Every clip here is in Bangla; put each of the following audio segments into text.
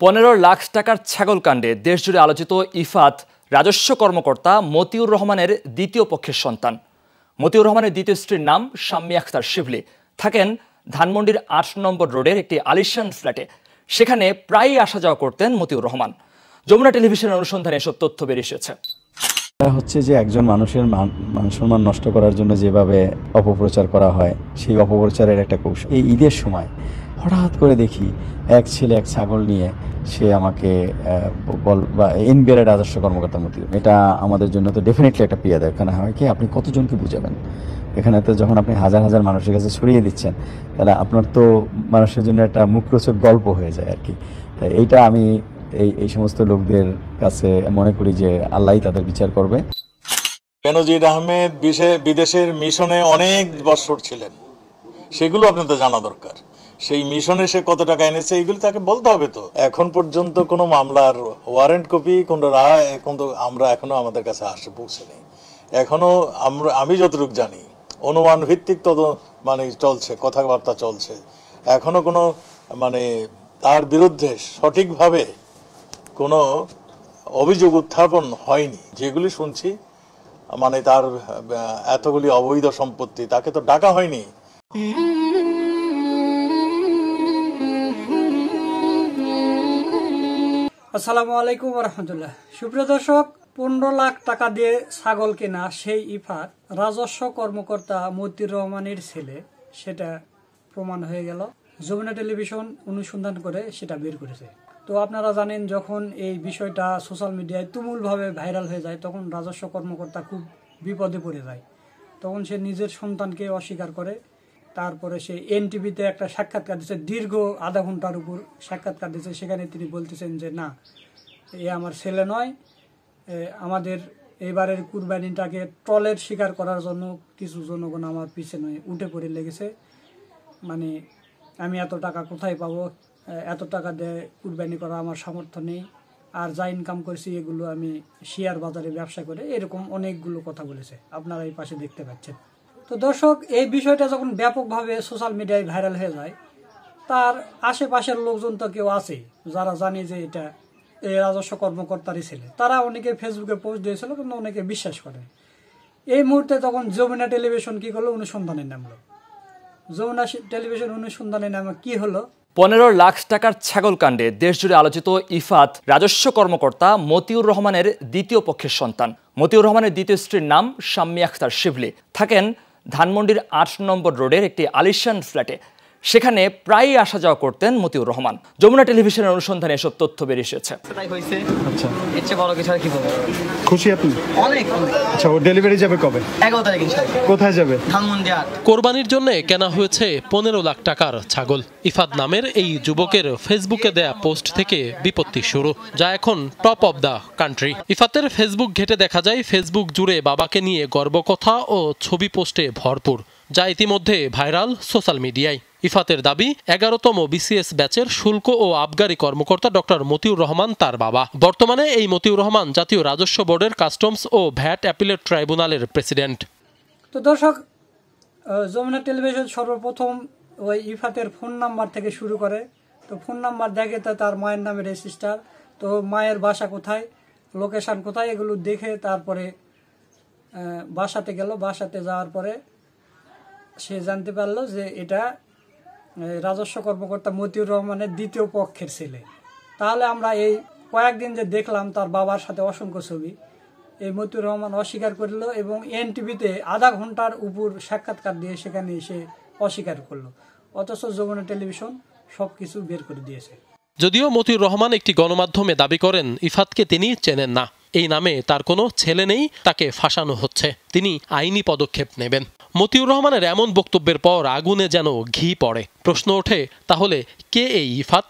15 লাখ টাকার ছাগল কাণ্ডে দেশজুড়ে আলোচিত ইফাত রাজস্ব কর্মকর্তা মতিউর রহমানের দ্বিতীয় পক্ষের সন্তান। মতিউর রহমানের দ্বিতীয় স্ত্রীর নাম শাম্মী আখতার শিবলি, থাকেন ধানমন্ডির 8 নম্বর রোডের একটি আলিশান ফ্ল্যাটে। সেখানে প্রায়ই আসা যাওয়া করতেন মতিউর রহমান। যমুনা টেলিভিশনের অনুসন্ধানে এসব তথ্য বেরিয়ে এসেছে। হচ্ছে যে একজন মানুষের মান সম্মান নষ্ট করার জন্য যেভাবে অপপ্রচার করা হয়, সেই অপপ্রচারের একটা কৌশল। এই ঈদের সময় হঠাৎ করে দেখি এক ছেলে এক ছাগল নিয়ে সে আমাকে এনবিআর রাজস্ব কর্মকর্তা মতিউর। এটা আমাদের জন্য তো ডেফিনেটলি একটা পিয়া দেয়। এখানে হয় কি, আপনি কতজনকে বুঝাবেন? এখানে তো যখন আপনি হাজার হাজার মানুষের কাছে ছড়িয়ে দিচ্ছেন, তাহলে আপনার তো মানুষের জন্য একটা মুখরোচক গল্প হয়ে যায় আর কি। তাই এইটা আমি এই সমস্ত লোকদের কাছে মনে করি যে আল্লাহই তাদের বিচার করবে। বেনজির আহমেদ বিদেশের মিশনে অনেক বছর ছিলেন, সেগুলো আপনাদের জানা দরকার। সেই মিশনে সে কত টাকা এনেছে এইগুলো তাকে বলতে হবে। তো এখন পর্যন্ত কোনো মামলার ওয়ারেন্ট কপি, কোনো রায় আমরা এখনো আমাদের কাছে পৌঁছে নেই। এখনো আমি যতটুকু জানি অনুমান ভিত্তিক চলছে, কথাবার্তা চলছে। এখনো কোনো তার বিরুদ্ধে সঠিকভাবে কোনো অভিযোগ উত্থাপন হয়নি। যেগুলি শুনছি তার এতগুলি অবৈধ সম্পত্তি, তাকে তো ডাকা হয়নি। আসসালামু আলাইকুম রহমতুল্লাহ। সুপ্রিয় দর্শক, 15 লাখ টাকা দিয়ে ছাগল কেনা সেই ইফাত রাজস্ব কর্মকর্তা মতিউর রহমানের ছেলে, সেটা প্রমাণ হয়ে গেল। যমুনা টেলিভিশন অনুসন্ধান করে সেটা বের করেছে। তো আপনারা জানেন, যখন এই বিষয়টা সোশ্যাল মিডিয়ায় তুমুলভাবে ভাইরাল হয়ে যায়, তখন রাজস্ব কর্মকর্তা খুব বিপদে পড়ে যায়। তখন সে নিজের সন্তানকে অস্বীকার করে। তারপরে সে এনটিভিতে একটা সাক্ষাৎকার দিচ্ছে, দীর্ঘ আধা ঘন্টার উপর সাক্ষাৎকার দিচ্ছে। সেখানে তিনি বলতেছেন যে না, এ আমার ছেলে নয়। আমাদের এবারের কুরবানিটাকে ট্রলের শিকার করার জন্য কিছু জনগণ আমার পিছনে উঠে পড়ে লেগেছে। আমি এত টাকা কোথায় পাবো? এত টাকা দিয়ে কুরবানি করা আমার সামর্থ্য নেই। আর যা ইনকাম করেছি এগুলো আমি শেয়ার বাজারে ব্যবসা করে, এরকম অনেকগুলো কথা বলেছে। আপনারা এই পাশে দেখতে পাচ্ছেন। তো দর্শক, এই বিষয়টা যখন ব্যাপকভাবে সোশ্যাল মিডিয়ায় ভাইরাল হয়ে যায়, তার আশেপাশের লোকজন তো কেউ আছে যারা জানে যে এটা এই রাজস্ব কর্মকর্তারই ছেলে। তারা অনেকে ফেসবুকে পোস্ট দিয়েছিল, কিন্তু অনেকে বিশ্বাস করে। এই মুহূর্তে তখন যমুনা টেলিভিশন কি করলো? অনুসন্ধানে নামলো। যমুনা টেলিভিশন অনুসন্ধানে নামে কি হলো? 15 লাখ টাকার ছাগল কাণ্ডে দেশজুড়ে আলোচিত ইফাত রাজস্ব কর্মকর্তা মতিউর রহমানের দ্বিতীয় পক্ষের সন্তান। মতিউর রহমানের দ্বিতীয় স্ত্রীর নাম শাম্মী আখতার শিবলি, থাকেন ধানমন্ডির 8 নম্বর রোডের একটি আলিশান ফ্ল্যাটে। সেখানে প্রায়ই আসা যাওয়া করতেন মতিউর রহমান। যমুনা টেলিভিশনের অনুসন্ধানে এসব তথ্য বেরিয়ে এসেছে। খুশি আপনি? অনেক। আচ্ছা, ও ডেলিভারি যাবে কবে? 11 তারিখে। কোথায় যাবে? ধানমন্ডি। কোরবানির জন্য কেনা হয়েছে 15 লাখ টাকার ছাগল। ইফাত নামের এই যুবকের ফেসবুকে দেয়া পোস্ট থেকে বিপত্তি শুরু, যা এখন টপ অব দ্য কান্ট্রি। ইফাতের ফেসবুক ঘেটে দেখা যায় ফেসবুক জুড়ে বাবাকে নিয়ে গর্বকথা ও ছবি পোস্টে ভরপুর, যা ইতিমধ্যে ভাইরাল সোশ্যাল মিডিয়ায়। ইফাতের দাবি, 11তম বিসিএস ব্যাচের শুল্ক ও আবগারি কর্মকর্তা ডক্টর মতিউর রহমান তার বাবা। বর্তমানে এই মতিউর রহমান জাতীয় রাজস্ব বোর্ডের কাস্টমস ও ভ্যাট অ্যাপিলেট ট্রাইব্যুনালের প্রেসিডেন্ট। তো দর্শক, যমুনা টেলিভিশন সর্বপ্রথম ওই ইফাতের ফোন নাম্বার থেকে শুরু করে। তো ফোন নাম্বার দেখে তো তার মায়ের নামে রেজিস্টার। তো মায়ের বাসা কোথায়, লোকেশান কোথায়, এগুলো দেখে তারপরে বাসাতে গেল। বাসাতে যাওয়ার পরে সে জানতে পারলো যে এটা রাজস্ব কর্মকর্তা মতিউর রহমানের দ্বিতীয় পক্ষের ছেলে। তাহলে আমরা এই কয়েকদিন যে দেখলাম তার বাবার সাথে অসংখ্য ছবি, এই মতিউর রহমান অস্বীকার করলো এবং এনটিভিতে আধা ঘন্টার উপর সাক্ষাৎকার দিয়ে সেখানে সে অস্বীকার করলো। অথচ যমুনা টেলিভিশন সবকিছু বের করে দিয়েছে। যদিও মতিউর রহমান একটি গণমাধ্যমে দাবি করেন ইফাতকে তিনি চেনেন না, এই নামে তার কোনো ছেলে নেই, তাকে ফাঁসানো হচ্ছে, তিনি আইনি পদক্ষেপ নেবেন। মতিউর রহমানের এমন বক্তব্যের পর আগুনে যেন ঘি পড়ে। প্রশ্ন ওঠে, তাহলে কে এই ইফাত?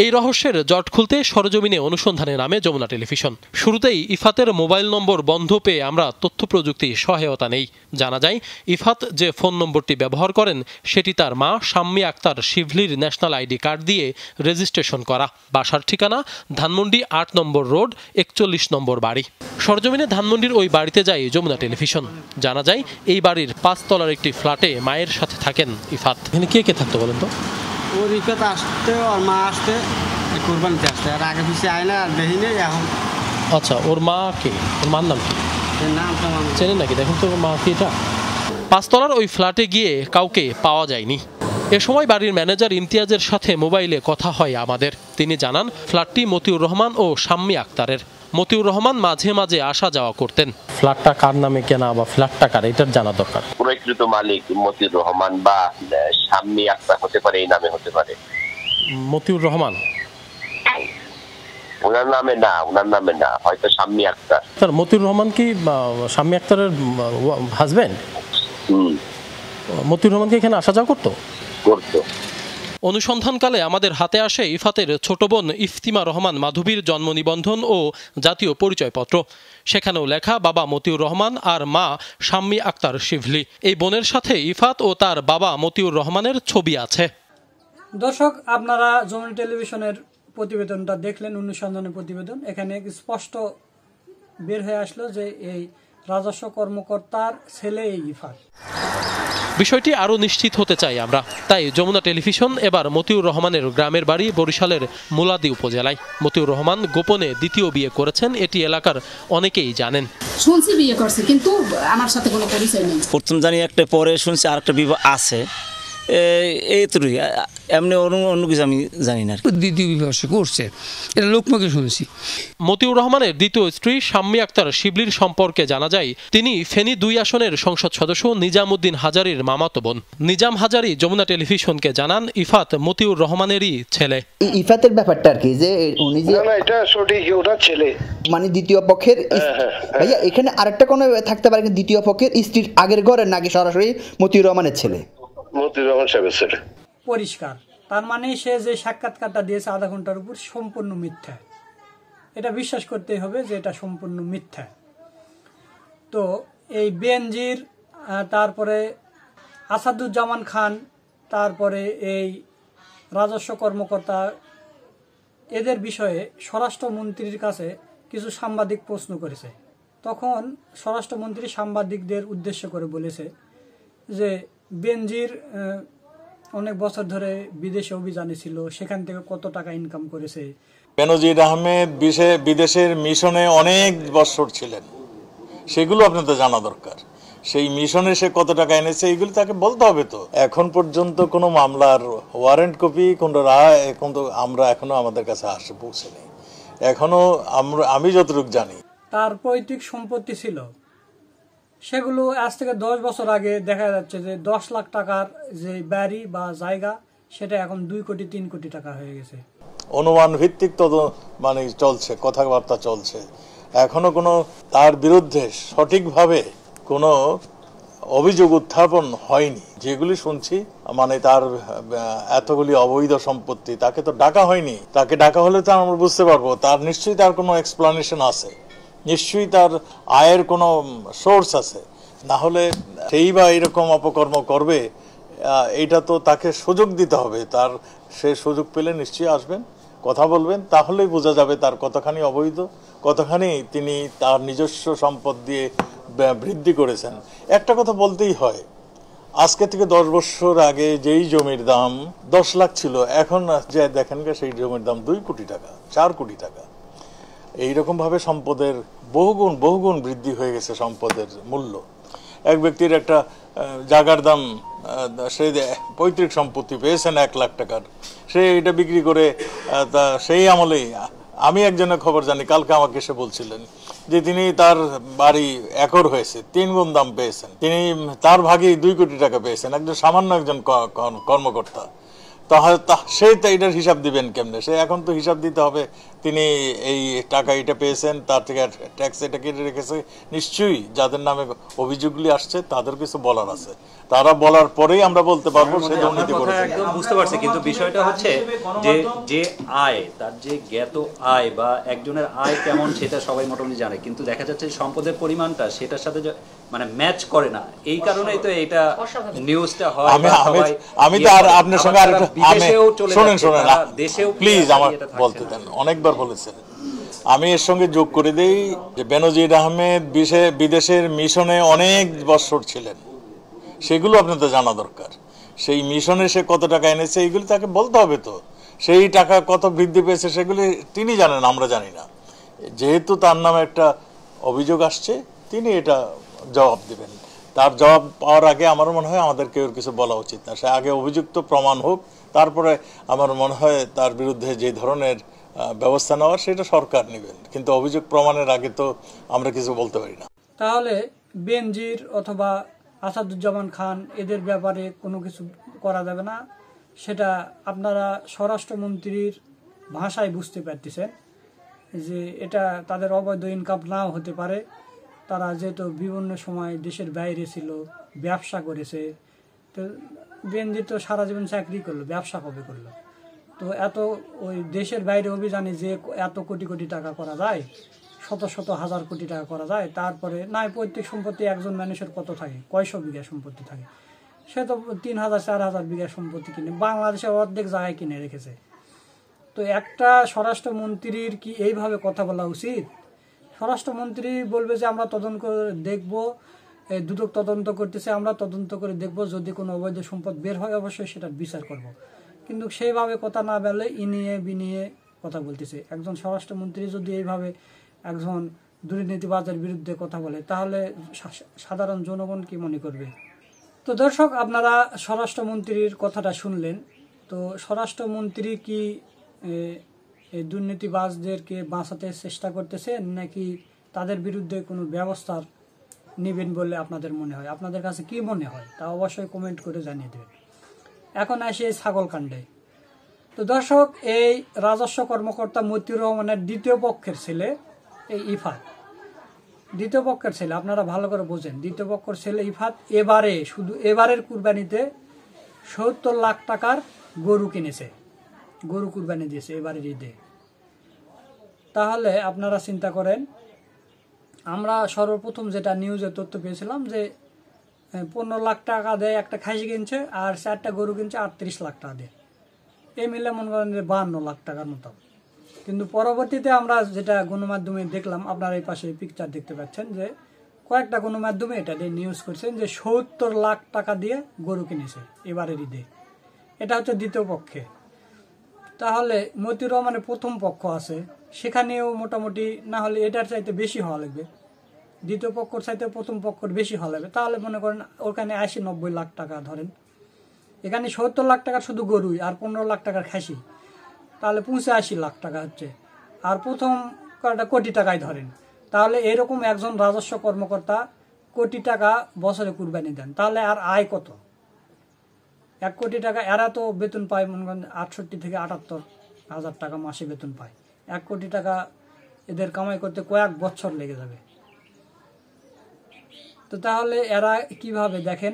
এই রহস্যের জট খুলতে সরজমিনে অনুসন্ধানে নামে যমুনা টেলিভিশন। শুরুতেই ইফাতের মোবাইল নম্বর বন্ধ পেয়ে আমরা তথ্য প্রযুক্তি সহায়তা নেই। জানা যায়, ইফাত যে ফোন নম্বরটি ব্যবহার করেন সেটি তার মা শাম্মী আখতার শিবলির ন্যাশনাল আইডি কার্ড দিয়ে রেজিস্ট্রেশন করা। বাসার ঠিকানা ধানমন্ডি 8 নম্বর রোড, 41 নম্বর বাড়ি। সরজমিনে ধানমন্ডির ওই বাড়িতে যায় যমুনা টেলিভিশন। জানা যায়, এই বাড়ির 5 তলার একটি ফ্ল্যাটে মায়ের সাথে থাকেন ইফাত। এখানে কে কে থাকতো বলেন তো? ওর ইফাত আসতে, ওর মা আসতে, কোরবানিতে আসছে, আর আগে পিছিয়ে আয় না, আর দেখি নেই এখন। আচ্ছা, ওর মা কে? ওর মার নাম কি? নাম তো চেনেন নাকি? দেখুন তো ওর মা কি এটা। পাঁচতলার ওই ফ্ল্যাটে গিয়ে কাউকে পাওয়া যায়নি। এ সময় বাড়ির ম্যানেজার ইমতিয়াজের সাথে মোবাইলে কথা হয় আমাদের। তিনি জানান ফ্ল্যাটটি মতিউর রহমান ও শাম্মী আক্তারের। মতিউর রহমান মাঝে মাঝে আসা যাওয়া করতেন। ফ্ল্যাটটা কার নামে কেনা বা ফ্ল্যাটটা কার, এটার জানা দরকার। প্রকৃত মালিক মতিউর রহমান বা শাম্মী আক্তার হতে পারে, এই নামে হতে পারে। মতিউর রহমান ওনার নামে না, ওনার নামে না, হয়তো শাম্মী আক্তার। স্যার, মতিউর রহমান কি শাম্মী আক্তারের হাজবেন্ড? মতিউর রহমান কি এখানে আসা যাওয়া করতো? অনুসন্ধানকালে আমাদের হাতে আসে ইফাতের ছোট বোন ইফতিমা রহমান মাধবীর জন্ম নিবন্ধন ও জাতীয় পরিচয়পত্র। সেখানেও লেখা বাবা মতিউর রহমান আর মা শাম্মী আক্তার শিভলি। এই বোনের সাথে ইফাত ও তার বাবা মতিউর রহমানের ছবি আছে। দর্শক, আপনারা যমুনা টেলিভিশনের প্রতিবেদনটা দেখলেন, অনুসন্ধানের প্রতিবেদন। এখানে স্পষ্ট বের হয়ে আসলো যে এই রাজস্ব কর্মকর্তার ছেলে এই ইফাত। বিষয়টি আরও নিশ্চিত হতে চাই আমরা। তাই যমুনা টেলিভিশন এবার মতিউর রহমানের গ্রামের বাড়ি বরিশালের মুলাদি উপজেলায়। মতিউর রহমান গোপনে দ্বিতীয় বিয়ে করেছেন, এটি এলাকার অনেকেই জানেন। শুনছি বিয়ে করছে, কিন্তু আমার সাথে কোনো পরিচয় নেই। প্রথম জানি একটা, পরে শুনছি আরেকটা বিবাহ আছে, এই তো এমনি অন্য কিছু আমি জানি না। দ্বিতীয় বিবাহ করছে, এটা লোকমুখে শুনছি। মতিউর রহমানের দ্বিতীয় স্ত্রী শাম্মী আক্তার শিবলির সম্পর্কে জানা যায় তিনি ফেনী 2 আসনের সংসদ সদস্য নিজামউদ্দিন হাজারীর মামাতো বোন। নিজাম হাজারী যমুনা টেলিভিশনকে জানান ইফাত মতিউর রহমানেরই ছেলে। ইফাতের ব্যাপারটা আর কি, যে উনি যে এটা সঠিক, ওটা ছেলে, মানে দ্বিতীয় পক্ষের। ভাইয়া, এখানে আরেকটা কোনো থাকতে পারে, দ্বিতীয় পক্ষের স্ত্রীর আগের ঘরের নাকি সরাসরি মতিউর রহমানের ছেলে? মতিউর রহমান সাহেবের ছেলে। পরিষ্কার, তার মানে সে যে সাক্ষাৎকারটা দিয়েছে আধা ঘন্টার উপর, সম্পূর্ণ মিথ্যা। এটা বিশ্বাস করতেই হবে যে এটা সম্পূর্ণ মিথ্যা। তো এই বেনজির, তারপরে আসাদুজ্জামান খান, তারপরে এই রাজস্ব কর্মকর্তা, এদের বিষয়ে স্বরাষ্ট্রমন্ত্রীর কাছে কিছু সাংবাদিক প্রশ্ন করেছে। তখন স্বরাষ্ট্রমন্ত্রী সাংবাদিকদের উদ্দেশ্য করে বলেছে যে বেনজির অনেক বছর ধরে বিদেশে অভিযানে ছিল, সেখান থেকে কত টাকা ইনকাম করেছে। বেনজির আহমেদ বিদেশের মিশনে অনেক বছর ছিলেন, সেগুলো আপনাদের জানা দরকার। সেই মিশনে সে কত টাকা এনেছে এইগুলো তাকে বলতে হবে। তো এখন পর্যন্ত কোনো মামলার ওয়ারেন্ট কপি, কোনো রায় আমরা এখনো আমাদের কাছে পৌঁছেনি। এখনো আমি যতটুকু জানি তার পৈতৃক সম্পত্তি ছিল, সেগুলো আজ থেকে 10 বছর আগে দেখা যাচ্ছে যে 10 লাখ টাকার যে বাড়ি বা জায়গা, সেটা এখন 2 কোটি 3 কোটি টাকা হয়ে গেছে। অনুমান ভিত্তিক মানে চলছে, কথাবার্তা চলছে। এখনো কোনো তার বিরুদ্ধে সঠিকভাবে কোনো অভিযোগ উত্থাপন হয়নি। যেগুলি শুনছি, মানে তার এতগুলি অবৈধ সম্পত্তি, তাকে তো ডাকা হয়নি। তাকে ডাকা হলে তো আমরা বুঝতে পারবো তার নিশ্চয়ই তার কোনো এক্সপ্লানেশন আছে, নিশ্চয়ই তার আয়ের কোনো সোর্স আছে। না হলে সেই বা এরকম অপকর্ম করবে, এইটা তো তাকে সুযোগ দিতে হবে। সে সুযোগ পেলে নিশ্চয়ই আসবেন, কথা বলবেন, তাহলেই বোঝা যাবে তার কতখানি অবৈধ, কতখানি তিনি তার নিজস্ব সম্পদ দিয়ে বৃদ্ধি করেছেন। একটা কথা বলতেই হয়, আজকে থেকে 10 বছর আগে যেই জমির দাম 10 লাখ ছিল, এখন যে দেখেন সেই জমির দাম 2 কোটি টাকা, 4 কোটি টাকা। এইরকম ভাবে সম্পদের বহুগুণ বৃদ্ধি হয়ে গেছে সম্পদের মূল্য। এক ব্যক্তির একটা জায়গার দাম, সে পৈতৃক সম্পত্তি পেয়েছেন 1 লাখ টাকার, সে এটা বিক্রি করে সেই আমলেই আমি একজনের খবর জানি, কালকে আমাকে এসে বলছিলেন যে তিনি তার বাড়ি একর হয়েছে, 3 গুণ দাম পেয়েছেন। তিনি তার ভাগে 2 কোটি টাকা পেয়েছেন, সামান্য একজন কর্মকর্তা। সে তো এটার হিসাব দিবেন কেমনে? সে এখন তো হিসাব দিতে হবে, তিনি এই টাকা এটা পেয়েছেন, তার থেকে ট্যাক্স এটা কেটে রেখেছে। নিশ্চয়ই যাদের নামে অভিযোগগুলি আসছে তাদের কিছু বলার আছে, তারা বলার পরেই আমরা বলতে পারবো সে দুর্নীতি করেছে। একদম বুঝতে পারছি, কিন্তু বিষয়টা হচ্ছে যে আয়, তার যে জ্ঞাত আয় বা একজনের আয় কেমন সেটা সবাই মোটামুটি জানে, কিন্তু দেখা যাচ্ছে সম্পদের পরিমাণটা সেটার সাথে মানে ম্যাচ করে না। এই কারণেই তো এটা নিউজটা হয়। আমি তো আর আপনার সঙ্গে শোনেন প্লিজ, আমার বলতে দেন, অনেকবার বলেছেন। আমি এর সঙ্গে যোগ করে দেই যে বেনজির আহমেদ বিদেশের মিশনে অনেক বছর ছিলেন, সেগুলো আপনাদের জানা দরকার। সেই মিশনে সে কত টাকা এনেছে এইগুলো তাকে বলতে হবে। তো সেই টাকা কত বৃদ্ধি পেয়েছে সেগুলি তিনি জানেন, আমরা জানি না। যেহেতু তার নামে একটা অভিযোগ আসছে, তিনি এটা জবাব দিবেন। তার জবাব পাওয়ার আগে আমার মনে হয় আমাদের কেউ কিছু বলা উচিত না। সে আগে অভিযুক্ত প্রমাণ হোক, তারপরে আমার মনে হয় তার বিরুদ্ধে যে ধরনের ব্যবস্থা নেওয়ার সেটা সরকার নেবেন, কিন্তু অভিযোগ প্রমাণের আগে তো আমরা কিছু বলতে পারি না। তাহলে বেনজির অথবা আসাদুজ্জামান খান এদের ব্যাপারে কোনো কিছু করা যাবে না, সেটা আপনারা স্বরাষ্ট্রমন্ত্রীর ভাষায় বুঝতে পারতেছেন যে এটা তাদের অবৈধ ইনকাম নাও হতে পারে। তারা যেহেতু বিভিন্ন সময় দেশের বাইরে ছিল, ব্যবসা করেছে, তো বেনজির তো সারা জীবন চাকরি করলো, ব্যবসা কবে করলো? তো এত ওই দেশের বাইরে অভিযানে যে এত কোটি কোটি টাকা করা যায়, শত শত হাজার কোটি টাকা করা যায়, তারপরে নাই পৈতৃক সম্পত্তি একজন মানুষের কত থাকে, কয়শো বিঘা সম্পত্তি থাকে, সে তো 3000 4000 বিঘা সম্পত্তি কিনে বাংলাদেশের অর্ধেক জায়গায় কিনে রেখেছে। তো একটা স্বরাষ্ট্রমন্ত্রীর কি এইভাবে কথা বলা উচিত? স্বরাষ্ট্রমন্ত্রী বলবে যে আমরা তদন্ত করে দেখবো, দুদক তদন্ত করতেছে, আমরা তদন্ত করে দেখব, যদি কোনো অবৈধ সম্পদ বের হয় অবশ্যই সেটার বিচার করব। কিন্তু সেইভাবে কথা না বলে ইনিয়ে বিনিয়ে কথা বলতেছে। একজন স্বরাষ্ট্রমন্ত্রী যদি এইভাবে একজন দুর্নীতিবাজের বিরুদ্ধে কথা বলে, তাহলে সাধারণ জনগণ কি মনে করবে? তো দর্শক, আপনারা স্বরাষ্ট্রমন্ত্রীর কথাটা শুনলেন। তো স্বরাষ্ট্রমন্ত্রী কি এই দুর্নীতিবাজদেরকে বাঁচাতে চেষ্টা করতেছেন, নাকি তাদের বিরুদ্ধে কোনো ব্যবস্থা নেবেন বলে আপনাদের মনে হয়? আপনাদের কাছে কি মনে হয় তা অবশ্যই কমেন্ট করে জানিয়ে দেবেন। এখন আসি এই ছাগল কাণ্ডে। তো দর্শক, এই রাজস্ব কর্মকর্তা মতিউর রহমানের দ্বিতীয় পক্ষের ছেলে এই ইফাত, দ্বিতীয় পক্ষের ছেলে, আপনারা ভালো করে বোঝেন, দ্বিতীয় পক্ষের ছেলে ইফাত এবারে শুধু এবারের কুরবানিতে 70 লাখ টাকার গরু কিনেছে, গরু কুরবানি দিয়েছে এবারের ঈদে। তাহলে আপনারা চিন্তা করেন, আমরা সর্বপ্রথম যেটা নিউজে তথ্য পেয়েছিলাম যে 15 লাখ টাকা দেয় একটা খাসি কিনছে, আর 4টা গরু কিনছে 38 লাখ টাকা দিয়ে, এই মিলে মনে করেন যে 52 লাখ টাকার মতো। কিন্তু পরবর্তীতে আমরা যেটা গণমাধ্যমে দেখলাম, আপনারা এই পাশে পিকচার দেখতে পাচ্ছেন যে কয়েকটা গণমাধ্যমে এটা দিয়ে নিউজ করছেন যে 70 লাখ টাকা দিয়ে গরু কিনেছে এবারের ঈদে। এটা হচ্ছে দ্বিতীয় পক্ষে। তাহলে মতিউর রহমানের প্রথম পক্ষ আছে, সেখানেও মোটামুটি না হলে এটার চাইতে বেশি হওয়া লাগবে, দ্বিতীয় পক্ষর চাইতে প্রথম পক্ষর বেশি হওয়া লাগবে। তাহলে মনে করেন ওখানে 80-90 লাখ টাকা ধরেন, এখানে 70 লাখ টাকার শুধু গরুই, আর 15 লাখ টাকার খাসি, তাহলে 85 লাখ টাকা হচ্ছে। আর প্রথম কোটি টাকায় ধরেন, তাহলে এরকম একজন রাজস্ব কর্মকর্তা কোটি টাকা বছরে কুরবানি দেন, তাহলে আর আয় কত? 1 কোটি টাকা। এরা তো বেতন পায় মনে করেন 68 থেকে 78 হাজার টাকা মাসে বেতন পায়। 1 কোটি টাকা এদের কামাই করতে কয়েক বছর লেগে যাবে। তো তাহলে এরা কিভাবে, দেখেন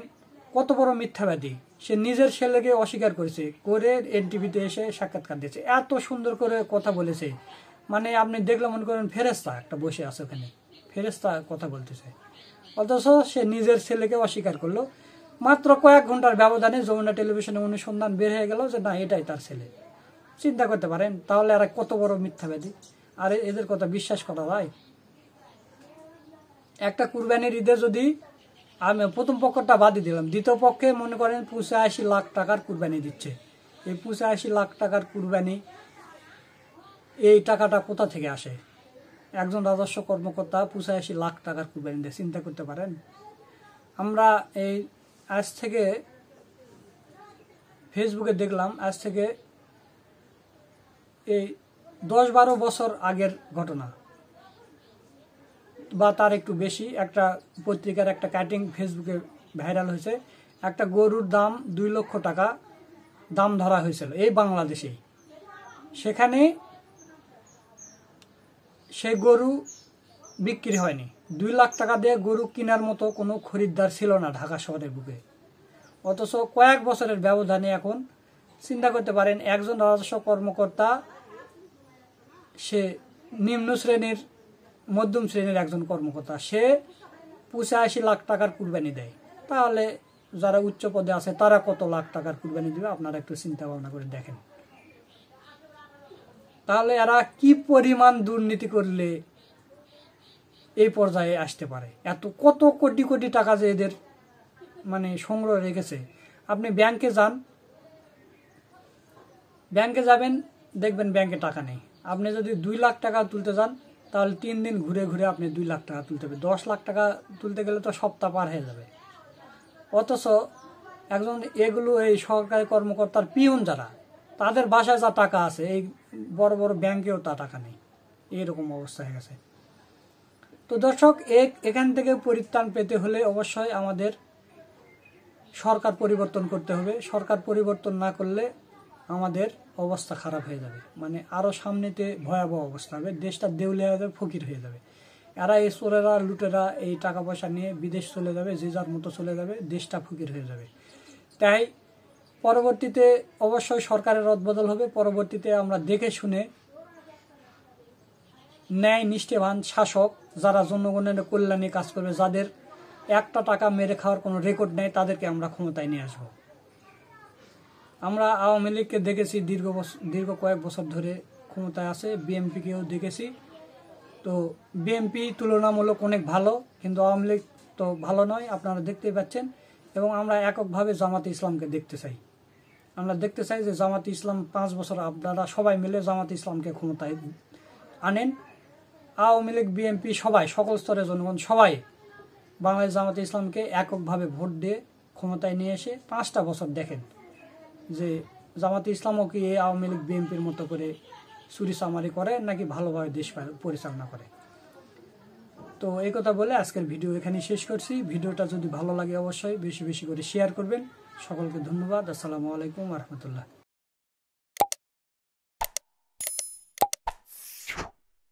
কত বড় মিথ্যাবাদী। সে নিজের ছেলেকে অস্বীকার করেছে, করে এনটিভিতে এসে সাক্ষাৎকার দিয়েছে, এত সুন্দর করে কথা বলেছে, মানে আপনি দেখলে মনে করেন ফেরেশতা একটা বসে আছে ওখানে, ফেরেশতা কথা বলতেছে। অথচ সে নিজের ছেলেকে অস্বীকার করলো। মাত্র কয়েক ঘন্টার ব্যবধানে যমুনা টেলিভিশনে অনুসন্ধান বের হয়ে গেল যে না, এটাই তার ছেলে। চিন্তা করতে পারেন তাহলে এরা কত বড় মিথ্যাবাদী। আর এদের কথা বিশ্বাস করা যায়? একটা কুরবানির ঈদে যদি আমি প্রথম পক্ষটা বাদই দিলাম, দ্বিতীয় পক্ষে মনে করেন 85 লাখ টাকার কুরবানি দিচ্ছে, এই 85 লাখ টাকার কুরবানি, এই টাকাটা কোথা থেকে আসে? একজন রাজস্ব কর্মকর্তা 85 লাখ টাকার কুরবানি দেয়, চিন্তা করতে পারেন? আমরা এই আজ থেকে ফেসবুকে দেখলাম, আজ থেকে এই 10-12 বছর আগের ঘটনা বা তার একটু বেশি, একটা পত্রিকার একটা কাটিং ফেসবুকে ভাইরাল হয়েছে। একটা গরুর দাম 2 লক্ষ টাকা দাম ধরা হয়েছিল এই বাংলাদেশে। সেখানে সেই গরু বিক্রি হয়নি, 2 লাখ টাকা দিয়ে গরু কেনার মতো কোনো খরিদ্দার ছিল না ঢাকা শহরের বুকে। অথচ কয়েক বছরের ব্যবধানে এখন চিন্তা করতে পারেন, একজন রাজস্ব কর্মকর্তা, সে নিম্ন শ্রেণীর মধ্যম শ্রেণীর একজন কর্মকর্তা, সে 85 লাখ টাকার কুরবানি দেয়, তাহলে যারা উচ্চ পদে আছে তারা কত লাখ টাকার কুরবানি দিবে আপনারা একটু চিন্তা ভাবনা করে দেখেন। তাহলে এরা কি পরিমাণ দুর্নীতি করলে এই পর্যায়ে আসতে পারে? এত কত কোটি কোটি টাকা যে এদের মানে সংগ্রহ রেখেছে। আপনি ব্যাংকে যান, ব্যাংকে যাবেন, দেখবেন ব্যাংকে টাকা নেই। আপনি যদি 2 লাখ টাকা তুলতে যান, তাহলে 3 দিন ঘুরে ঘুরে আপনি 2 লাখ টাকা তুলতে হবে। 10 লাখ টাকা তুলতে গেলে তো সপ্তাহ পার হয়ে যাবে। অথচ একজন এগুলো এই সরকারি কর্মকর্তার পিয়ন যারা, তাদের বাসায় যা টাকা আছে, এই বড় বড় ব্যাংকেও তা টাকা নেই। এইরকম অবস্থা হয়ে গেছে। তো দর্শক, এখান থেকে পরিত্রাণ পেতে হলে অবশ্যই আমাদের সরকার পরিবর্তন করতে হবে। সরকার পরিবর্তন না করলে আমাদের অবস্থা খারাপ হয়ে যাবে, মানে আরও সামনেতে ভয়াবহ অবস্থা হবে। দেশটা দেউলিয়া হয়ে যাবে, ফকির হয়ে যাবে। এরা এই চোরেরা, লুটেরা এই টাকা পয়সা নিয়ে বিদেশ চলে যাবে, যে যার মতো চলে যাবে, দেশটা ফকির হয়ে যাবে। তাই পরবর্তীতে অবশ্যই সরকারের রদবদল হবে। পরবর্তীতে আমরা দেখে শুনে ন্যায় নিষ্ঠবান শাসক যারা জনগণের কল্যাণে কাজ করবে, যাদের একটা টাকা মেরে খাওয়ার কোনো রেকর্ড নেই, তাদেরকে আমরা ক্ষমতায় নিয়ে আসবো। আমরা আওয়ামী লীগকে দেখেছি দীর্ঘ কয়েক বছর ধরে ক্ষমতায় আছে, বিএনপিকেও দেখেছি। তো বিএনপি তুলনামূলক অনেক ভালো, কিন্তু আওয়ামী লীগ তো ভালো নয়, আপনারা দেখতেই পাচ্ছেন। এবং আমরা এককভাবে জামাতে ইসলামকে দেখতে চাই। আমরা দেখতে চাই যে জামাতে ইসলাম 5 বছর আপনারা সবাই মিলে জামাতে ইসলামকে ক্ষমতায় আনেন। আওয়ামী লীগ, বিএনপি সবাই, সকল স্তরের জনগণ সবাই বাংলাদেশ জামাতে ইসলামকে এককভাবে ভোট দিয়ে ক্ষমতায় নিয়ে এসে 5টা বছর দেখেন যে জামাতে ইসলামও কি এই আওয়ামী লীগ, বিএনপির মতো করে চুরি চামারি করে, নাকি ভালোভাবে দেশ পরিচালনা করে। তো এই কথা বলে আজকের ভিডিও এখানেই শেষ করছি। ভিডিওটা যদি ভালো লাগে অবশ্যই বেশি বেশি করে শেয়ার করবেন। সকলকে ধন্যবাদ। আসসালামু আলাইকুম ওয়া রাহমাতুল্লাহ।